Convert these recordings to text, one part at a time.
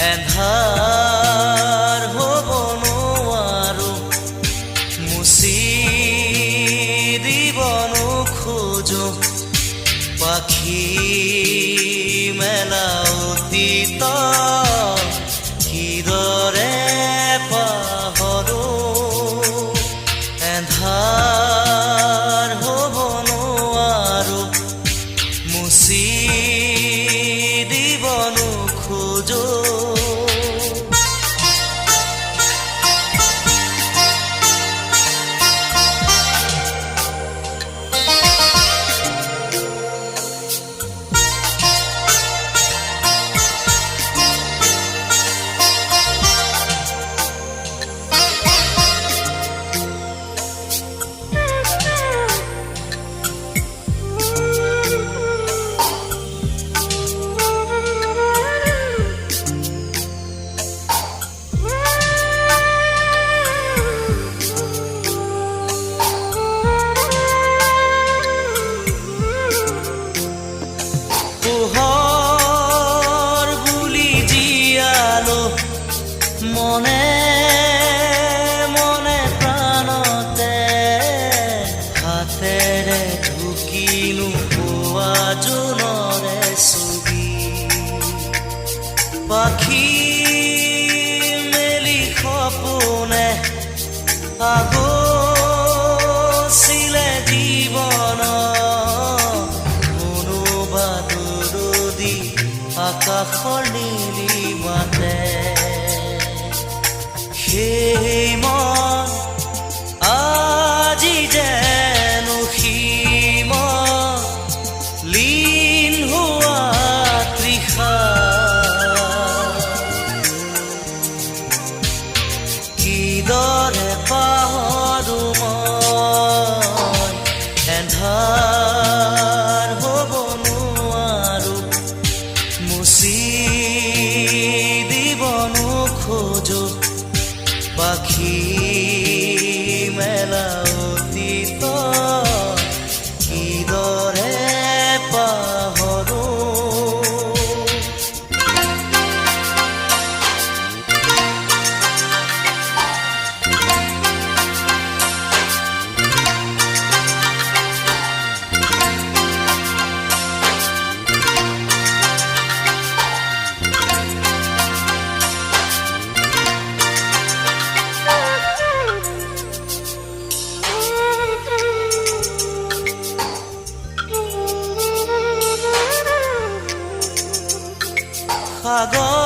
এন্ধাৰ হ'ব নোৱাৰো মুচি দিব নোখোজো পাখি মেলা অতীত কিদৰে পাহৰো এন্ধাৰ হ'ব নোৱাৰো মুচি দিব নোখোজো মনে মনে প্ৰাণতে হাতেৰে ঢুকিনো পোৱা জোনৰে ছবি পাখি মেলি সপোনে আগচিলে জীৱন কোনোবা দূৰদী আকাশৰ নীলিমাতে সেই মন আজি যেন সীম লীন হোৱা তৃষা কিদৰে পাহৰো মই এন্ধাৰ হ'ব নোৱাৰো মুচি দিব নোখোজো পাখি মেলা অতীত কিদৰে পাহৰো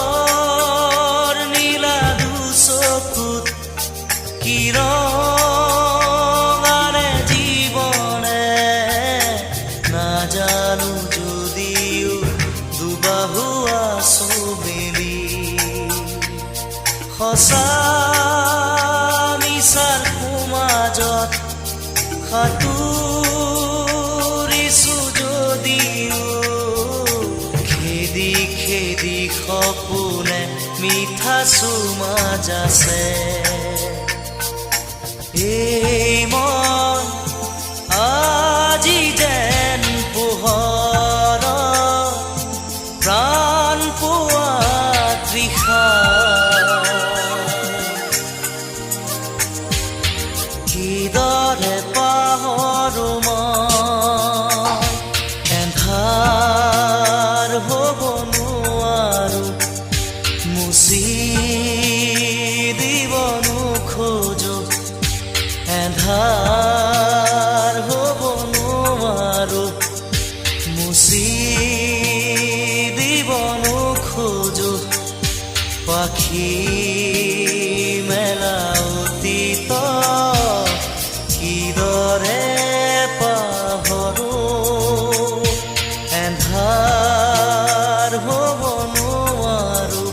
সাগৰ নীলা দুচকুত কিৰণাৰে জীৱনে নাজানো যদিও দুবাহু আছো মেলি সঁচা মিছাৰ সমাজত সাঁতুৰিছো যদিও খেদি সপোনে মিঠা চুমাজ আছে এই মন আজি যেন পোহৰ প্ৰাণ পোৱা তৃষা কিদৰে পাহৰো মই এন্ধাৰ হ'ব নোৱাৰো মুচি দিব নোখোজো এন্ধাৰ হ'ব নোৱাৰো মুচি দিব নোখোজো পাখি মেলা অতীত কিদৰে পাহৰো এন্ধাৰ হ'ব নোৱাৰো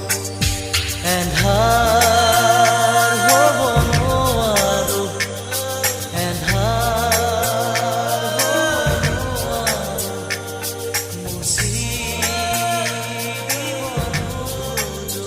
এন্ধাৰ হ'ব নোৱাৰো এন্ধাৰ হ'ব নোৱাৰো মুচি দিব নোখোজো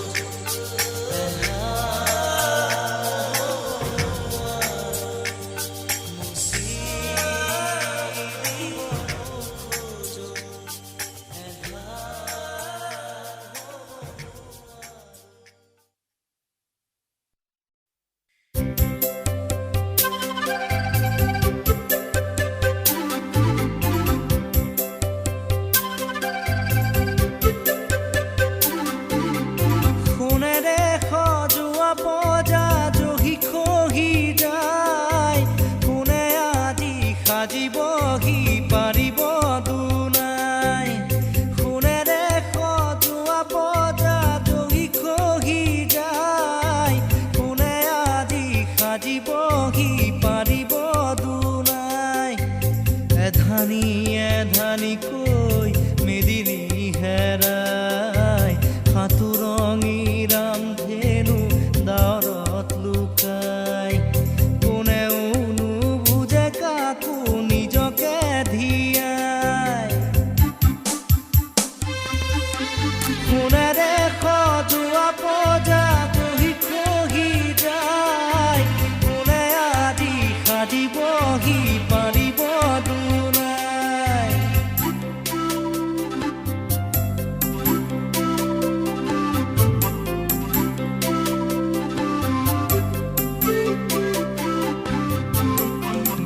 সোণেৰে সজোৱা পজা দহি খহি যায়, কোনে আজি সাজিবহি পাৰিব দুনাই।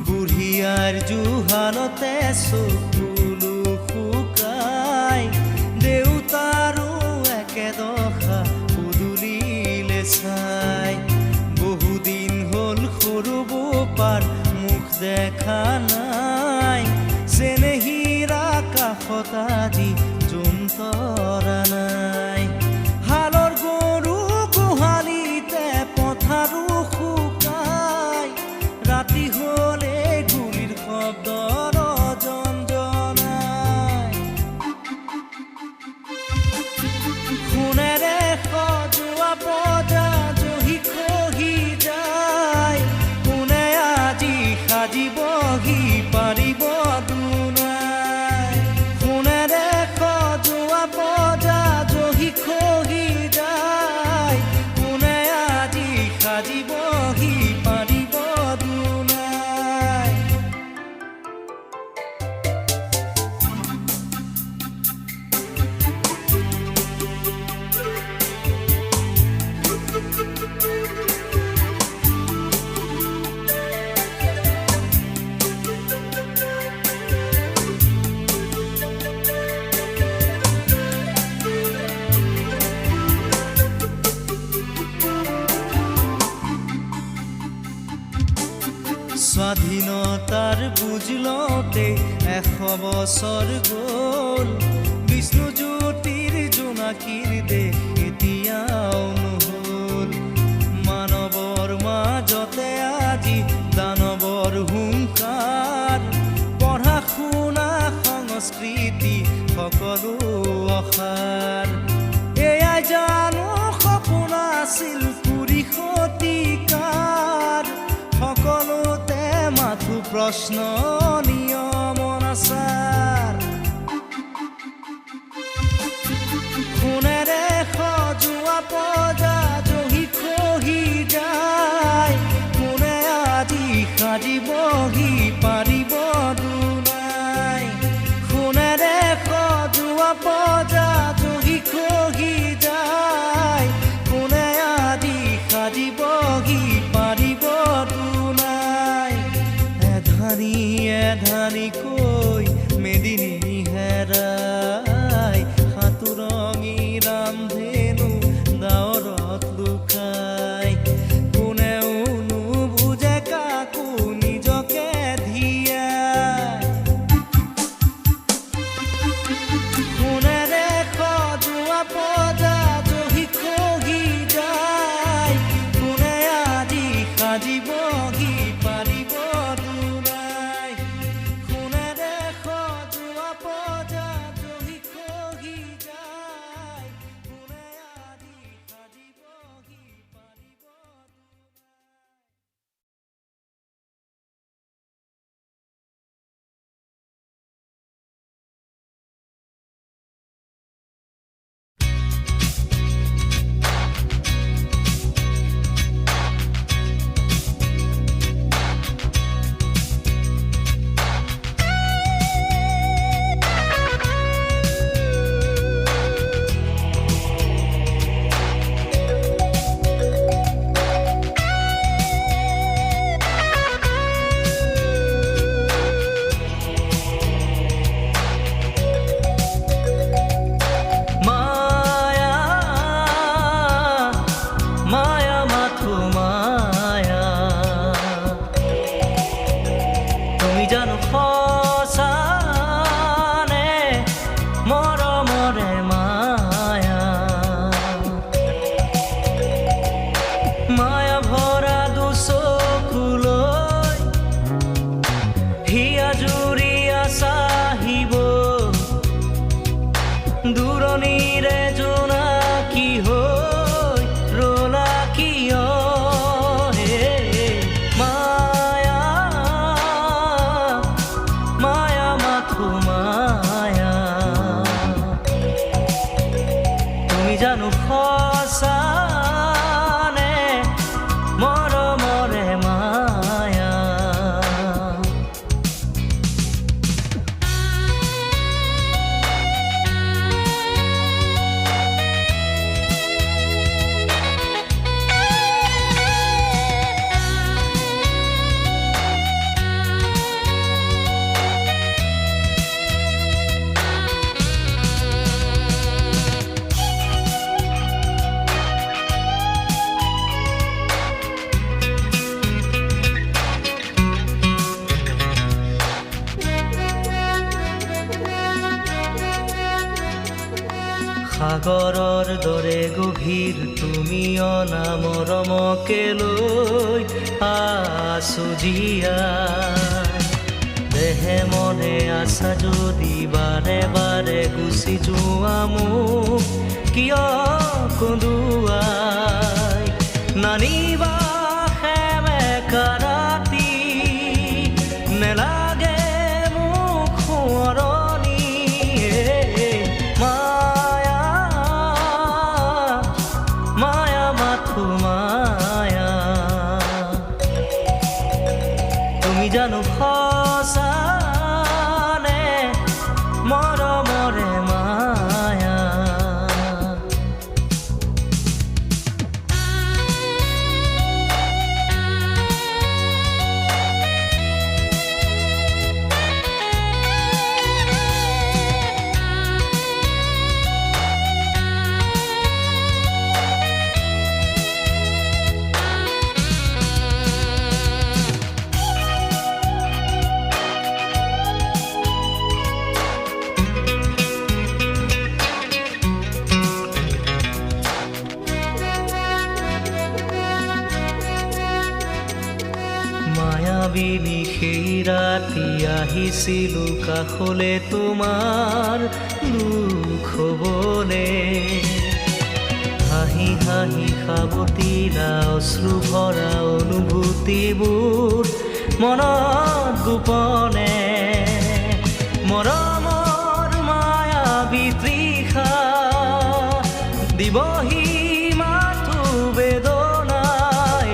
বুঢ়িয়াৰ জুহালতে চকুলো শুকাই, দেউতাৰো একেদশা পদূলিলে চাই। বহুদিন হ'ল সৰু বোপাৰ মুখ দেখা নাই, চেনেহীৰ আকাশত আজি জোন তৰা নাই। হালৰ গৰু গোহালিতে পথাৰো শুকাই, ৰাতি হ'লে গুলিৰ শব্দৰ জঞ্জনাই। সোণেৰে সজোৱা পজা জহি খহি যায়, কোনে আজি সাজিবহি পাৰিব দুনাই। সোণেৰে সজোৱা পজা জহি খহি যায়, কোনে আজি সাজিবহি পাৰিব দুনাই। স্বাধীনতাৰ বুজ লওঁতে 100 বছৰ গ'ল, বিষ্ণুজ্যোতিৰ জোনাকীৰ দেশ এতিয়াও নহ'ল। মানৱৰ মাজতে আজি দানৱৰ হুংকাৰ, পঢ়া শুনা সংস্কৃতি সকলো অসাৰ। এয়াই জানো সপোন আছিল কুৰি শতিকাৰ, সকলোতে মাথো প্ৰশ্ন নিয়ম অনাচাৰ। সোণেৰে সজোৱা পজা জহি খহি যায়, কোনে আজি সাজিবহি পাৰিব দুনাই। সোণেৰে সজোৱা পজা জহি খহি যায়, কোনে আজি সাজিবহি পাৰিব দুনাই। এধানি এধানিকৈ মেদিনী হেৰাই, সাঁতোৰঙী ৰামধেনু ডাৱৰত লুকাই। কোনেও নুবুজে কাকো নিজকে ধিয়াই। সোণেৰে সজোৱা পজা জহি খহি যায়, কোনে আজি সাজিবহি পাৰিব দুনাই। সোণেৰে জানো সঁচানে মৰমৰে মায়া সাগৰৰ দৰে গভীৰ তুমি অনা মৰমকে লৈ আছো জীয়াই দেহে মনে আছা যদি বাৰে বাৰে গুচি যোৱা মোক কিয় কন্দুৱাই নানিবা সেমেকা ৰাতি নেলাগে মোক সোঁৱৰণি মায়া মাথো মায়া তুমি জানো সঁচানে মৰমৰে মায়া মায়াবিনী সেই ৰাতি আহিছিলো কাষলে তোমাৰ দুখ হ'বনে হাঁহি হাঁহি সাৱটিলা অশ্ৰু ভৰা অনুভূতিবোৰ মনত গোপনে মৰমৰ মায়াবী তৃষা দিবহি মাথো বেদনাই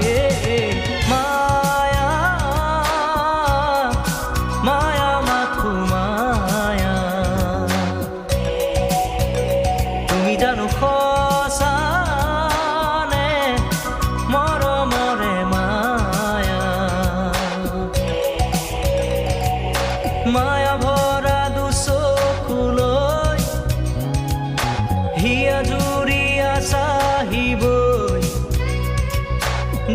মায়া মাথো মায়া তুমি জানো সঁচানে মৰমৰে মায়া মায়া ভৰা দুচকুলৈ হিয়া জুৰিয়া চাহিবই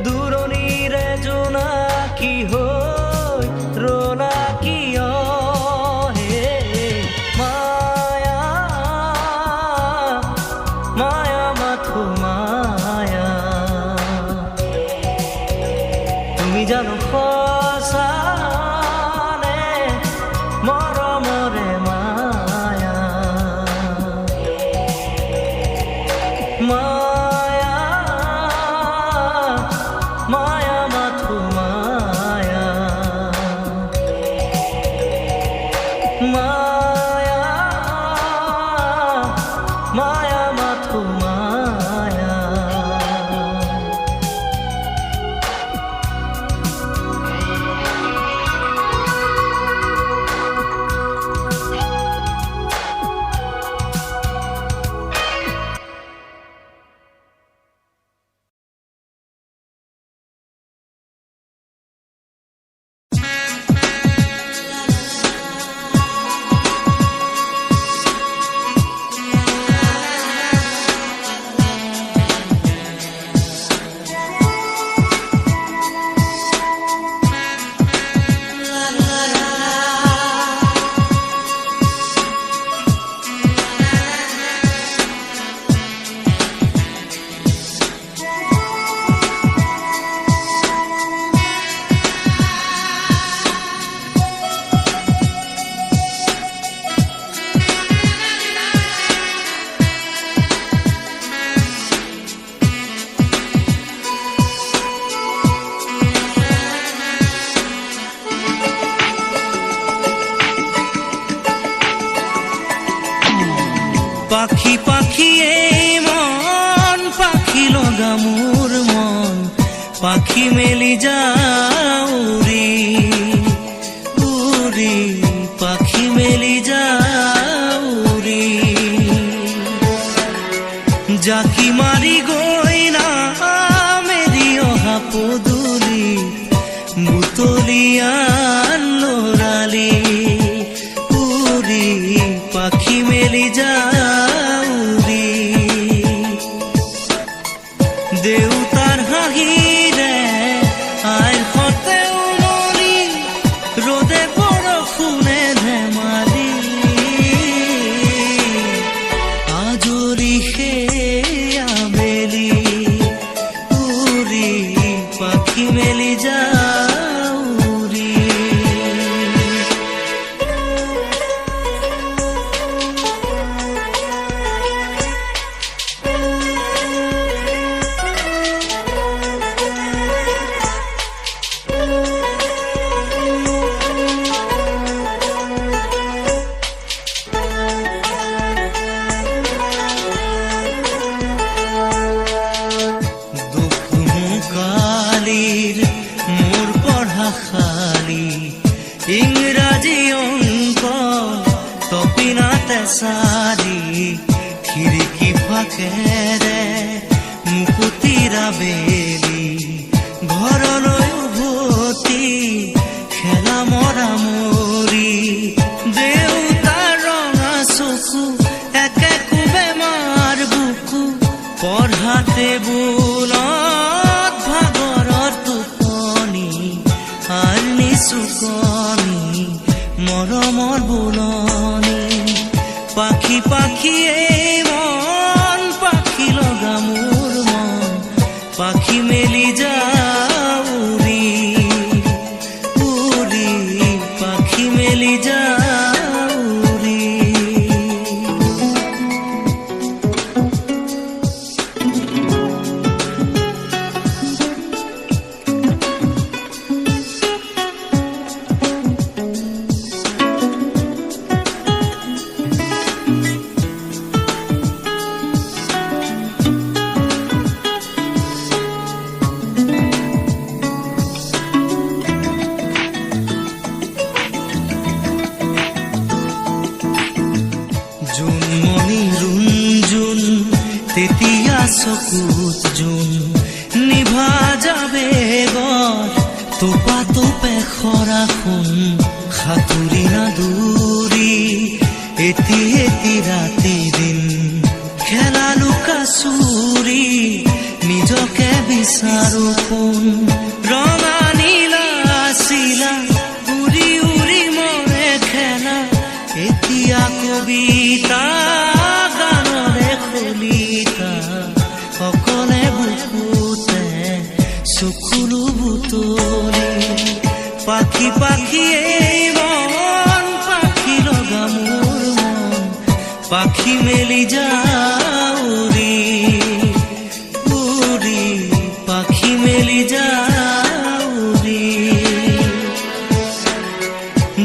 দূৰণিৰে জোনাকী হৈ ৰলা কিয় হে মায়া মাথো মায়া তুমি জানো সঁচানে মৰমৰে মায়া মায়া মাথো মায়া মায়া মাথো মায়া পাখি মেলি যাও উৰি উৰি পাখি মেলি যাও উৰি জাকি মাৰি গৈ না মেলি অহা পদূলি বুটলিয়ান লৰালি উৰি পাখি মেলি যাও উৰি দেউতাৰ হাঁহিৰে আইৰ সতে উমলি ৰ'দে বৰষুণে ধেমালি আজৰি সেই আবেলি উৰি পাখি মেলি যাও উৰি মোৰ পঢ়া খালি ইংৰাজী অংক তপিনাতে চাৰি খিৰিকী ফাকেৰে মুকুতিৰা বেলি ঘৰলৈ উভতি খেলা মৰা মৰি দেউতাৰ ৰঙা চকু একে কোবে মাৰ বুকু পঢ়া টেবুলত ভাগৰৰ টোপনি আৰু নিচুকনি মৰমৰ বুলনি পাখি পাখিয়ে মন পাখি লগা মোৰ মন পাখি মেলি যাও উৰি উৰি পাখি মেলি যাও উৰি জোনমণি ৰুণজোন তেতিয়া চকুত জোন নিভা যাবে গৰ তোপা তোপে খৰা সোণ সাঁতুৰি না দূৰি এটি এটি ৰাতি দিন খেলা লুকা চুৰি নিজকে বিচাৰো কোন ৰঙা নীলা চিলা উৰি উৰি মৰে খেলা এতিয়া কবিতা গানৰে খলিতা সকলে বুকুতে চকুলো বুটলি পাখি পাখিয়ে মন পাখি লগা মোৰ মন পাখি মেলি যাও উৰি উৰি পাখি মেলি যাও উৰি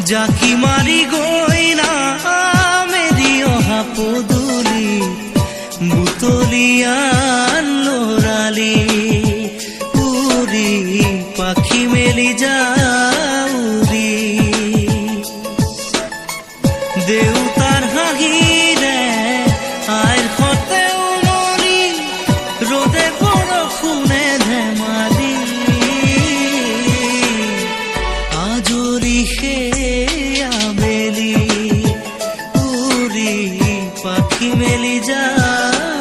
জাকি মাৰি গৈ না মেলি অহা পদূলি বুটলিয়ান লৰালি উৰি পাখি মেলি যাও উৰি দেউতাৰ হাঁহিৰে আইৰ সতে উমলি ৰ'দে বৰষুণে ধেমালি আজৰি সেই আবেলি উৰি পাখি মেলি যাও